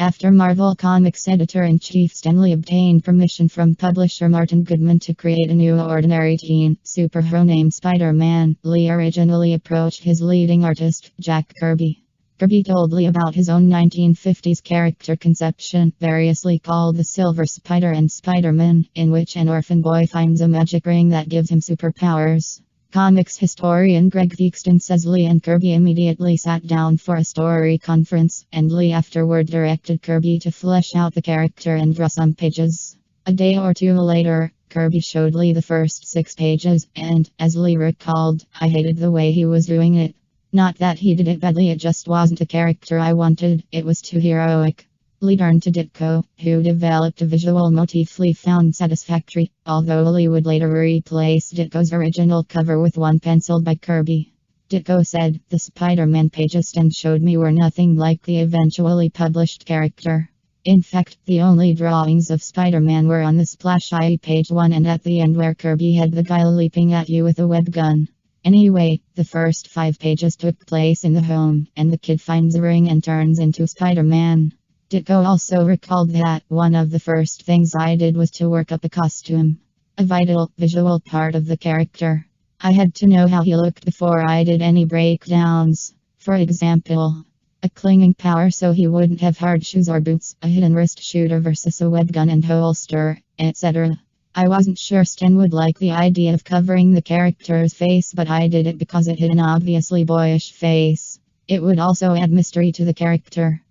After Marvel Comics editor-in-chief Stan Lee obtained permission from publisher Martin Goodman to create a new ordinary teen superhero named Spider-Man, Lee originally approached his leading artist, Jack Kirby. Kirby told Lee about his own 1950s character conception, variously called the Silver Spider and Spiderman, in which an orphan boy finds a magic ring that gives him superpowers. Comics historian Greg Theakston says Lee and Kirby immediately sat down for a story conference, and Lee afterward directed Kirby to flesh out the character and draw some pages. A day or two later, Kirby showed Lee the first 6 pages, and, as Lee recalled, I hated the way he was doing it. Not that he did it badly, it just wasn't the character I wanted, it was too heroic. Lee turned to Ditko, who developed a visual motif Lee found satisfactory, although Lee would later replace Ditko's original cover with one penciled by Kirby. Ditko said, "The Spider-Man pages Stan showed me were nothing like the eventually published character. In fact, the only drawings of Spider-Man were on the splash-eye page 1 and at the end where Kirby had the guy leaping at you with a web gun. Anyway, the first 5 pages took place in the home, and the kid finds a ring and turns into Spider-Man." Ditko also recalled that one of the first things I did was to work up a costume, a vital, visual part of the character. I had to know how he looked before I did any breakdowns. For example, a clinging power so he wouldn't have hard shoes or boots, a hidden wrist shooter versus a web gun and holster, etc. I wasn't sure Stan would like the idea of covering the character's face, but I did it because it hid an obviously boyish face. It would also add mystery to the character.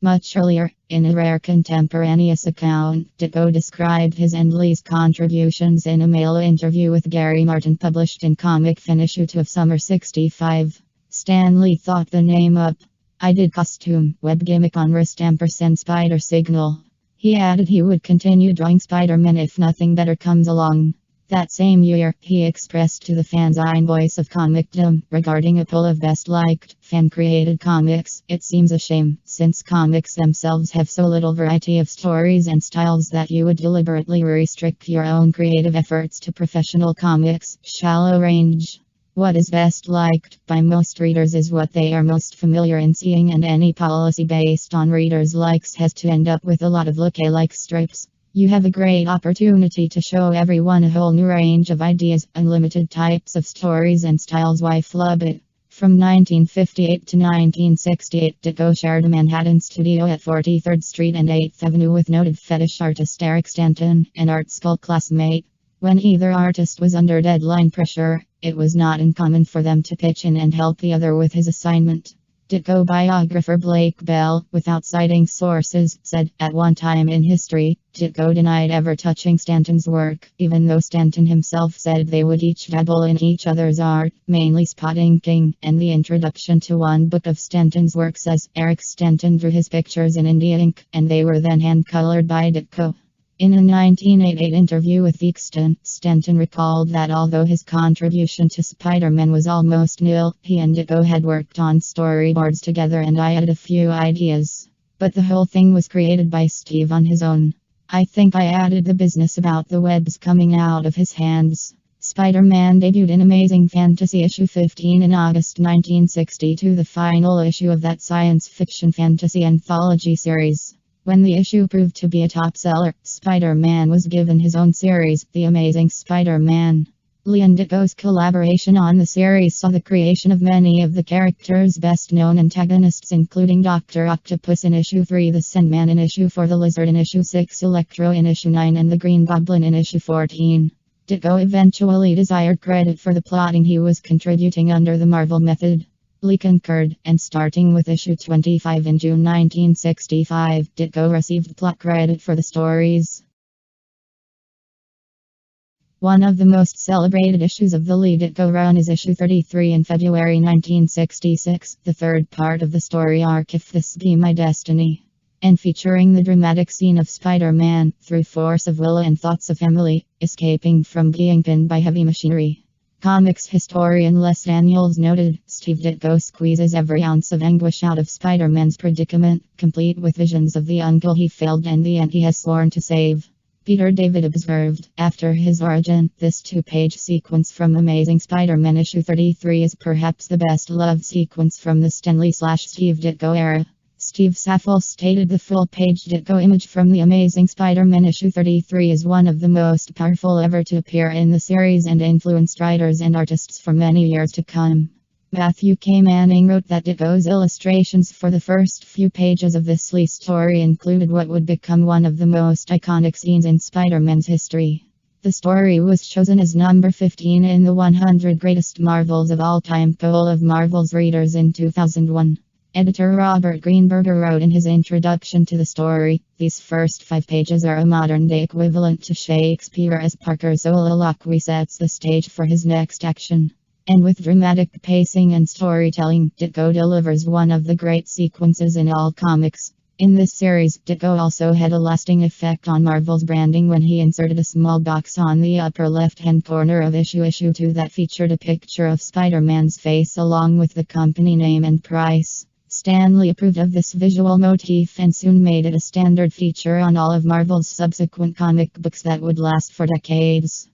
Much earlier, in a rare contemporaneous account, Ditko described his and Lee's contributions in a mail interview with Gary Martin published in Comic Fin issue 2 of summer '65. Stan Lee thought the name up. I did costume, web gimmick on wrist & spider signal. He added he would continue drawing Spider-Man if nothing better comes along. That same year, he expressed to the fanzine Voice of Comicdom regarding a poll of best liked fan-created comics, "It seems a shame, since comics themselves have so little variety of stories and styles that you would deliberately restrict your own creative efforts to professional comics' shallow range. What is best liked by most readers is what they are most familiar in seeing, and any policy based on readers' likes has to end up with a lot of look-alike strips. You have a great opportunity to show everyone a whole new range of ideas, unlimited types of stories and styles. Why flub it?" From 1958 to 1968, Ditko shared a Manhattan studio at 43rd Street and 8th Avenue with noted fetish artist Eric Stanton, an art school classmate. When either artist was under deadline pressure, it was not uncommon for them to pitch in and help the other with his assignment. Ditko biographer Blake Bell, without citing sources, said, "At one time in history, Ditko denied ever touching Stanton's work, even though Stanton himself said they would each dabble in each other's art, mainly spot inking, and the introduction to one book of Stanton's work says Eric Stanton drew his pictures in India ink, and they were then hand-colored by Ditko." In a 1988 interview with Theakston, Stanton recalled that although his contribution to Spider-Man was almost nil, he and Ditko had worked on storyboards together and I had a few ideas. But the whole thing was created by Steve on his own. I think I added the business about the webs coming out of his hands. Spider-Man debuted in Amazing Fantasy issue 15 in August 1962, the final issue of that science fiction fantasy anthology series. When the issue proved to be a top seller, Spider-Man was given his own series, The Amazing Spider-Man. Lee and Ditko's collaboration on the series saw the creation of many of the character's best-known antagonists, including Dr. Octopus in issue 3, the Sandman in issue 4, the Lizard in issue 6, Electro in issue 9, and the Green Goblin in issue 14. Ditko eventually desired credit for the plotting he was contributing under the Marvel method. Lee concurred, and starting with issue 25 in June 1965, Ditko received plot credit for the stories. One of the most celebrated issues of the Lee Ditko run is issue 33 in February 1966, the third part of the story arc If This Be My Destiny, and featuring the dramatic scene of Spider-Man, through force of will and thoughts of Emily, escaping from being pinned by heavy machinery. Comics historian Les Daniels noted, Steve Ditko squeezes every ounce of anguish out of Spider-Man's predicament, complete with visions of the uncle he failed and the aunt he has sworn to save. Peter David observed, after his origin, this 2-page sequence from Amazing Spider-Man issue 33 is perhaps the best love sequence from the Stan Lee/Steve Ditko era. Steve Saffel stated the full-page Ditko image from The Amazing Spider-Man issue 33 is one of the most powerful ever to appear in the series and influenced writers and artists for many years to come. Matthew K. Manning wrote that Ditko's illustrations for the first few pages of this Lee story included what would become one of the most iconic scenes in Spider-Man's history. The story was chosen as number 15 in the 100 Greatest Marvels of All Time poll of Marvel's readers in 2001. Editor Robert Greenberger wrote in his introduction to the story, "These first 5 pages are a modern-day equivalent to Shakespeare as Parker's soliloquy sets the stage for his next action. And with dramatic pacing and storytelling, Ditko delivers one of the great sequences in all comics." In this series, Ditko also had a lasting effect on Marvel's branding when he inserted a small box on the upper left-hand corner of issue 2 that featured a picture of Spider-Man's face along with the company name and price. Stan Lee approved of this visual motif and soon made it a standard feature on all of Marvel's subsequent comic books that would last for decades.